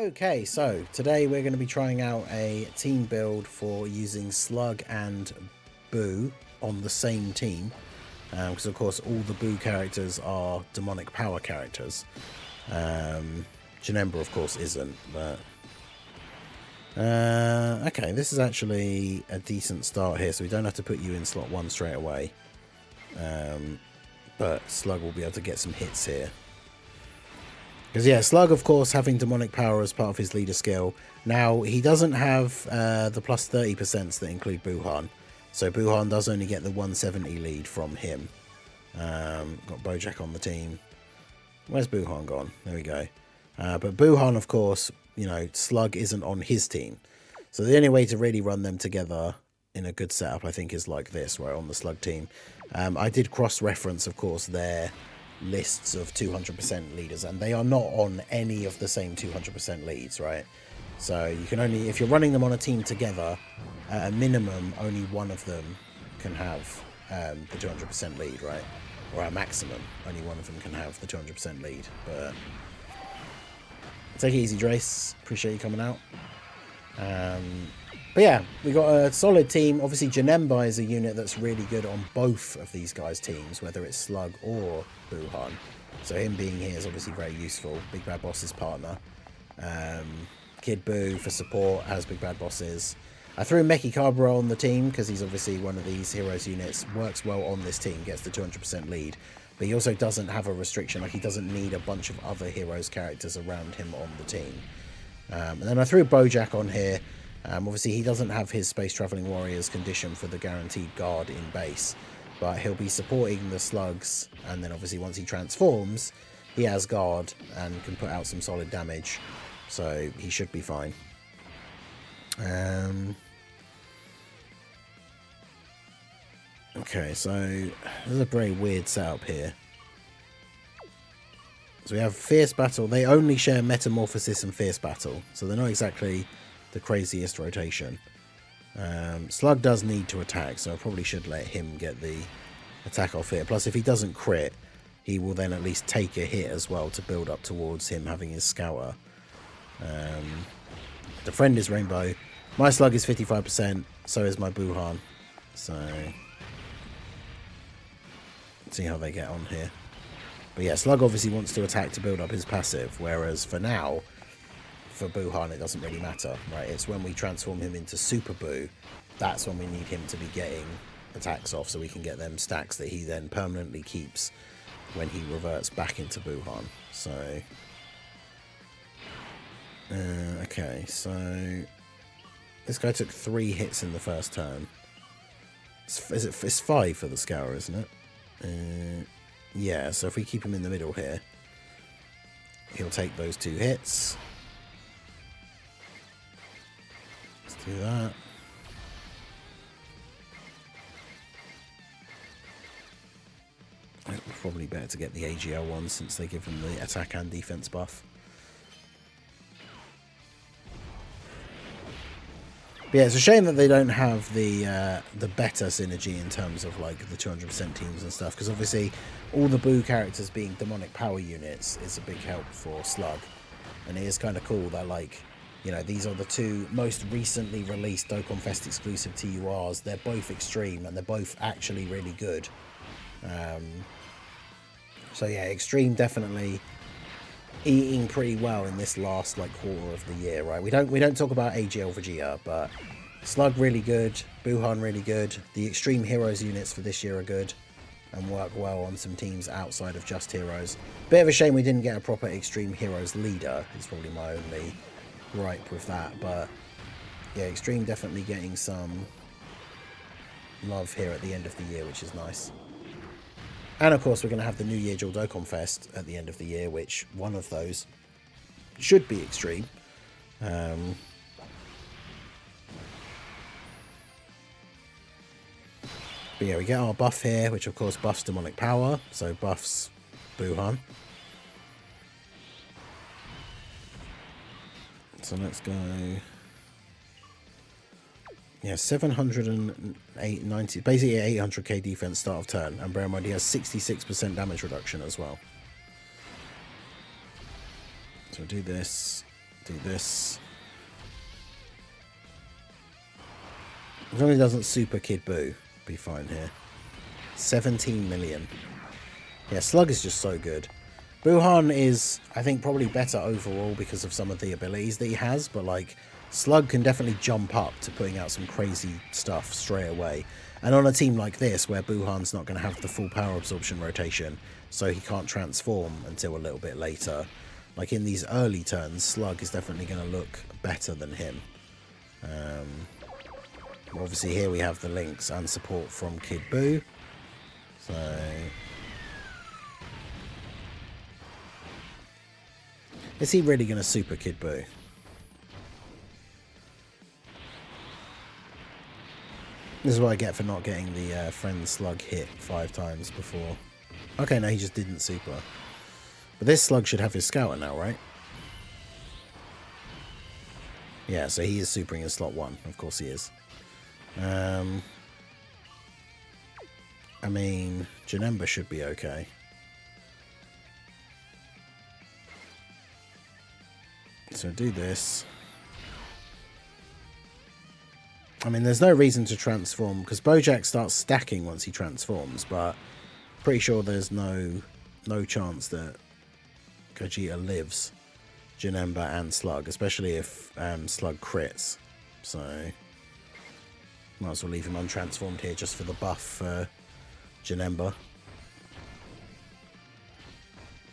Okay, so today we're going to be trying out a team build for using Slug and Boo on the same team. Because of course all the Boo characters are demonic power characters. Janemba of course isn't, but... okay, this is actually a decent start here, so we don't have to put you in slot 1 straight away. But Slug will be able to get some hits here. Because, yeah, Slug, of course, having demonic power as part of his leader skill. Now, he doesn't have the plus 30% that include Buuhan. So Buuhan does only get the 170 lead from him. Got Bojack on the team. Where's Buuhan gone? There we go. But Buuhan, of course, you know, Slug isn't on his team. So the only way to really run them together in a good setup, I think, is like this, right, on the Slug team. I did cross-reference, of course, their lists of 200% leaders, and they are not on any of the same 200% leads, right? So you can only, if you're running them on a team together, at a minimum, only one of them can have the 200% lead, right? Or at maximum, only one of them can have the 200% lead. But take it easy, Drace. Appreciate you coming out. But yeah, we got a solid team. Obviously, Janemba is a unit that's really good on both of these guys' teams, whether it's Slug or Buuhan. So him being here is obviously very useful. Big Bad Boss's partner. Kid Boo for support, as Big Bad Boss is. I threw Meki Cabra on the team because he's obviously one of these heroes units. Works well on this team, gets the 200% lead. But he also doesn't have a restriction. Like, he doesn't need a bunch of other heroes characters around him on the team. And then I threw Bojack on here. Obviously, he doesn't have his Space Traveling Warriors condition for the guaranteed guard in base, but he'll be supporting the slugs, and then obviously once he transforms, he has guard and can put out some solid damage, so he should be fine. Okay, so this is a very weird setup here. So we have Fierce Battle. They only share Metamorphosis and Fierce Battle, so they're not exactly the craziest rotation. Slug does need to attack, so I probably should let him get the attack off here. Plus, if he doesn't crit, he will then at least take a hit as well to build up towards him having his Scouter. The friend is Rainbow. My Slug is 55%, so is my Buuhan. So, let's see how they get on here. But yeah, Slug obviously wants to attack to build up his passive, whereas for now, for Buuhan, it doesn't really matter, right? It's when we transform him into Super Boo, that's when we need him to be getting attacks off, so we can get them stacks that he then permanently keeps when he reverts back into Buuhan. So, okay, so this guy took 3 hits in the first turn. It's 5 for the Scour, isn't it? Yeah, so if we keep him in the middle here, he'll take those 2 hits. Let's do that. Probably better to get the AGL one since they give him the attack and defense buff. But yeah, it's a shame that they don't have the better synergy in terms of like the 200% teams and stuff, because obviously all the Boo characters being demonic power units is a big help for Slug, and it is kind of cool that, like, you know, these are the 2 most recently released Dokkan Fest exclusive TURs. They're both extreme and they're both actually really good. So yeah, extreme definitely eating pretty well in this last like quarter of the year, right? We don't talk about AGL Vegeta, but Slug really good, Buuhan really good. The extreme heroes units for this year are good and work well on some teams outside of just heroes. Bit of a shame we didn't get a proper extreme heroes leader. It's probably my only gripe with that, but yeah, extreme definitely getting some love here at the end of the year, which is nice. And of course, we're going to have the New Year Dual Dokkan Fest at the end of the year, which one of those should be extreme. But yeah, we get our buff here, which of course buffs demonic power, so buffs Buuhan. So let's go. Yeah, 790, basically 800k defense start of turn, and bear in mind he has 66% damage reduction as well. So do this. Do this. As long as he doesn't super Kid Buu, be fine here. 17 million. Yeah, Slug is just so good. Buuhan is, I think, probably better overall because of some of the abilities that he has, but like Slug can definitely jump up to putting out some crazy stuff straight away. And on a team like this, where Buuhan's not going to have the full power absorption rotation, so he can't transform until a little bit later, like in these early turns, Slug is definitely going to look better than him. Obviously here we have the links and support from Kid Buu. So is he really going to super Kid Buu? This is what I get for not getting the friend Slug hit 5 times before. Okay, no, he just didn't super. But this Slug should have his scouter now, right? Yeah, so he is supering in slot 1. Of course he is. I mean, Janemba should be okay. So do this. I mean, there's no reason to transform, because Bojack starts stacking once he transforms, but pretty sure there's no chance that Gogeta lives Janemba and Slug, especially if Slug crits. So might as well leave him untransformed here just for the buff for Janemba.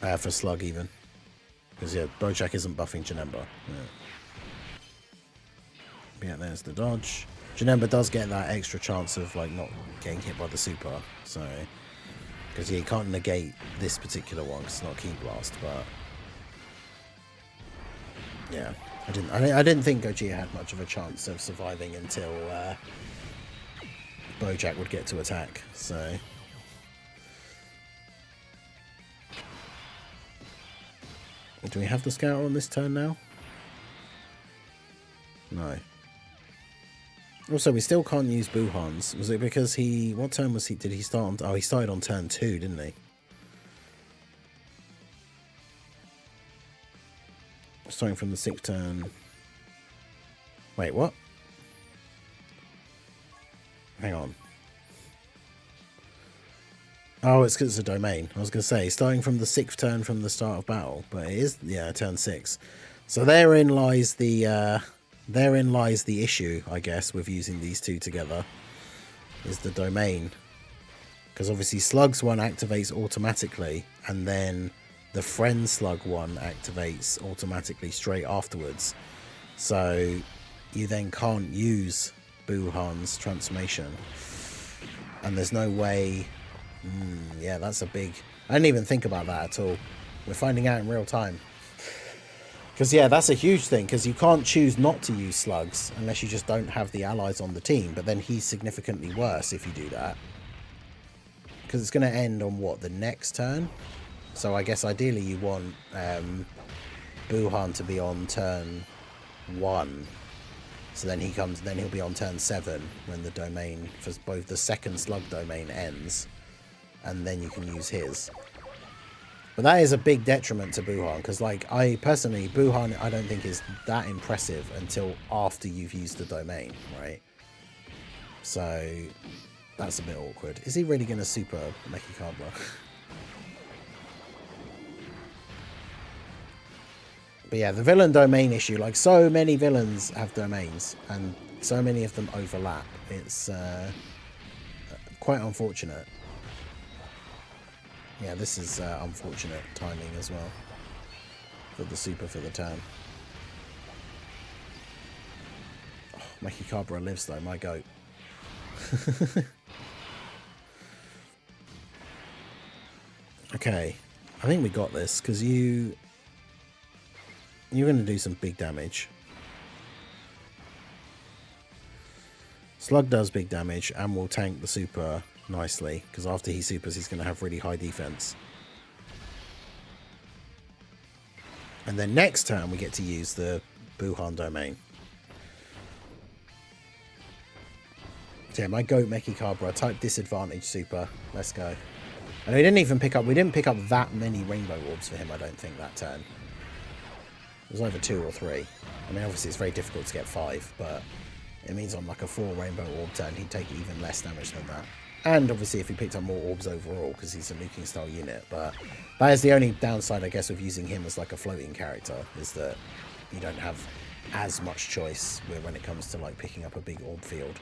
For Slug even. Because yeah, Bojack isn't buffing Janemba. Yeah, there's the dodge. Janemba does get that extra chance of like not getting hit by the super, so because yeah, he can't negate this particular one because it's not Key Blast, but yeah, I didn't think Gogeta had much of a chance of surviving until Bojack would get to attack. So do we have the scouter on this turn now? No. Also, we still can't use Buuhan's. Was it because he... What turn was he... Did he start on... Oh, he started on turn 2, didn't he? Starting from the 6th turn... Wait, what? Hang on. Oh, it's because it's a domain. I was going to say, starting from the 6th turn from the start of battle. But it is... Yeah, turn 6. So therein lies the... Therein lies the issue, I guess, with using these two together, is the domain. Because obviously Slug's one activates automatically, and then the friend Slug one activates automatically straight afterwards. So you then can't use Buuhan's transformation. And there's no way... yeah, that's a big... I didn't even think about that at all. We're finding out in real time. Because, yeah, that's a huge thing, because you can't choose not to use Slugs unless you just don't have the allies on the team, but then he's significantly worse if you do that. Because it's going to end on, what, the next turn? So I guess ideally you want Buuhan to be on turn 1. So then he'll be on turn 7 when the domain, for both the second Slug domain ends, and then you can use his. But that is a big detriment to Buuhan, because, like, I personally, Buuhan I don't think is that impressive until after you've used the domain, right? So, that's a bit awkward. Is he really going to super Mechikabra? But yeah, the villain domain issue, like, so many villains have domains, and so many of them overlap. It's quite unfortunate. Yeah, this is unfortunate timing as well for the super for the turn. Oh, Mechikabra lives though, my goat. Okay, I think we got this because you're going to do some big damage. Slug does big damage and will tank the super nicely, because after he supers he's going to have really high defense. And then next turn we get to use the Buuhan domain. So yeah, my goat Mechikabra, type disadvantage super. Let's go. And we didn't pick up that many rainbow orbs for him, I don't think, that turn. was either 2 or 3. I mean, obviously it's very difficult to get 5, but it means on like a 4 rainbow orb turn, he'd take even less damage than that. And obviously if he picked up more orbs overall, because he's a nuking style unit. But that is the only downside, I guess, of using him as like a floating character, is that you don't have as much choice when it comes to like picking up a big orb field.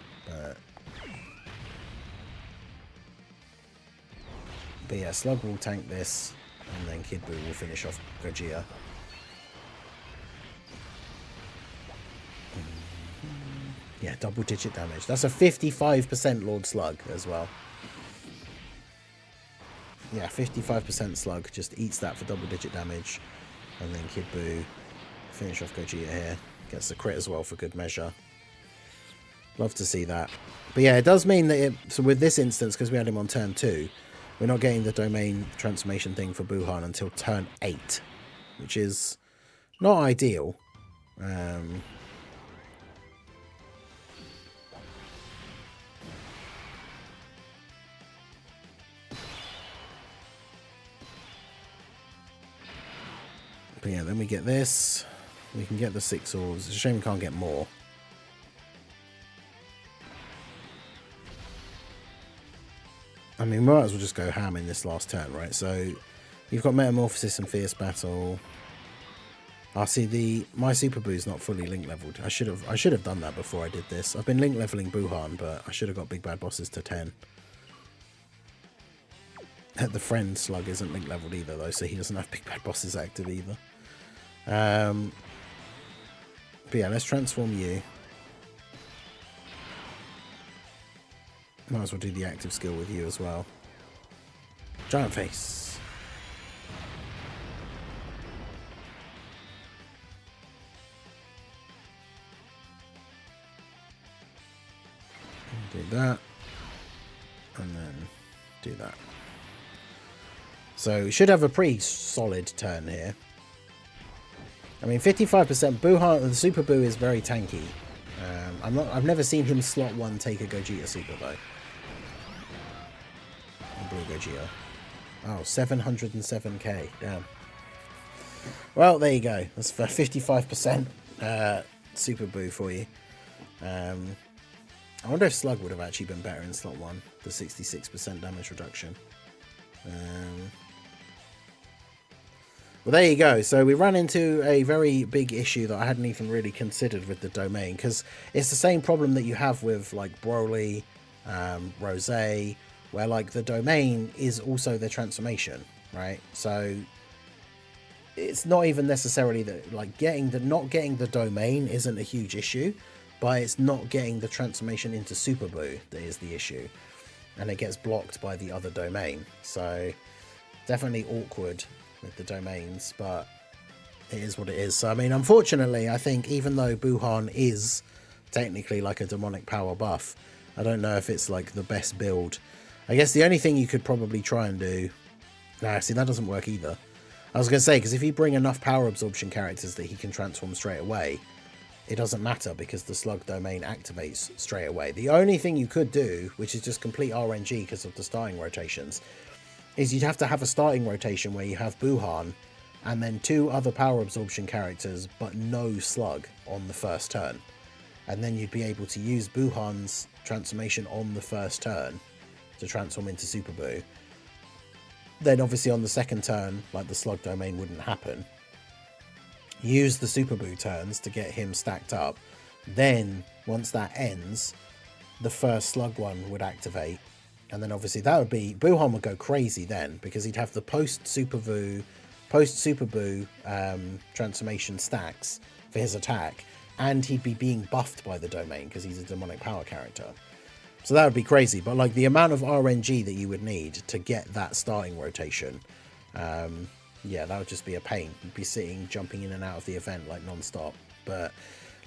But yeah, Slug will tank this, and then Kid Buu will finish off Gogeta. Yeah, double-digit damage. That's a 55% Lord Slug as well. Yeah, 55% Slug. Just eats that for double-digit damage. And then Kid Buu finish off Gogeta here. Gets the crit as well for good measure. Love to see that. But yeah, it does mean that so with this instance, because we had him on turn 2, we're not getting the domain transformation thing for Buuhan until turn 8, which is not ideal. But yeah, then we get this. We can get the 6 orbs. It's a shame we can't get more. I mean, we might as well just go ham in this last turn, right? So you've got Metamorphosis and Fierce Battle. I see my Super Buu's not fully link leveled. I should have done that before I did this. I've been link leveling Buuhan, but I should have got Big Bad Bosses to 10. The friend Slug isn't link leveled either though, so he doesn't have Big Bad Bosses active either. But yeah, let's transform you. Might as well do the active skill with you as well. Giant Face. Do that. And then do that. So we should have a pretty solid turn here. I mean, 55% Buuhan, the Super Buu is very tanky. I've never seen him slot 1 take a Gogeta Super though. Blue Gogeta. Oh, 707k. Damn. Well, there you go. That's for 55% Super Buu for you. I wonder if Slug would have actually been better in slot 1. The 66% damage reduction. Well, there you go. So we ran into a very big issue that I hadn't even really considered with the domain, because it's the same problem that you have with like Broly, Rosé, where like the domain is also the transformation, right? So it's not even necessarily that like not getting the domain isn't a huge issue, but it's not getting the transformation into Super Buu that is the issue, and it gets blocked by the other domain. So definitely awkward with the domains, but it is what it is. So I mean, unfortunately, I think even though Buuhan is technically like a demonic power buff, I don't know if it's like the best build. I guess the only thing you could probably try and do... Nah, see, that doesn't work either. I was going to say, because if you bring enough power absorption characters that he can transform straight away, it doesn't matter because the Slug domain activates straight away. The only thing you could do, which is just complete RNG because of the starting rotations, is you'd have to have a starting rotation where you have Buuhan and then 2 other power absorption characters but no Slug on the first turn. And then you'd be able to use Buuhan's transformation on the first turn to transform into Super Buu. Then obviously on the second turn, like the Slug domain wouldn't happen. Use the Super Buu turns to get him stacked up. Then once that ends, the first Slug one would activate. And then obviously that would be... Buuhan would go crazy then, because he'd have the post-Super Buu transformation stacks for his attack, and he'd be being buffed by the domain because he's a demonic power character. So that would be crazy. But like the amount of RNG that you would need to get that starting rotation, yeah, that would just be a pain. You'd be jumping in and out of the event like non-stop. But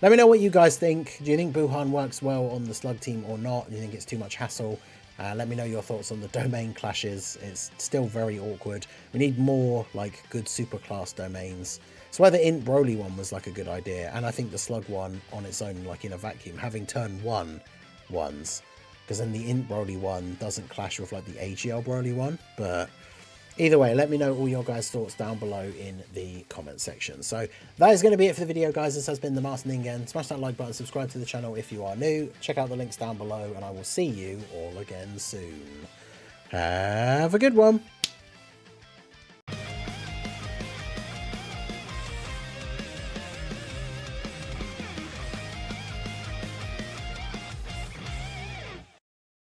let me know what you guys think. Do you think Buuhan works well on the Slug team or not? Do you think it's too much hassle? Let me know your thoughts on the domain clashes. It's still very awkward. We need more like good super class domains. It's why the Int Broly one was like a good idea, and I think the Slug one on its own, like in a vacuum, having turn 1 ones, because then the Int Broly one doesn't clash with like the AGL Broly one. But Either way, let me know all your guys' thoughts down below in the comment section. So that is going to be it for the video, guys. This has been the Master Ningen. Smash that like button, subscribe to the channel if you are new. Check out the links down below, and I will see you all again soon. Have a good one.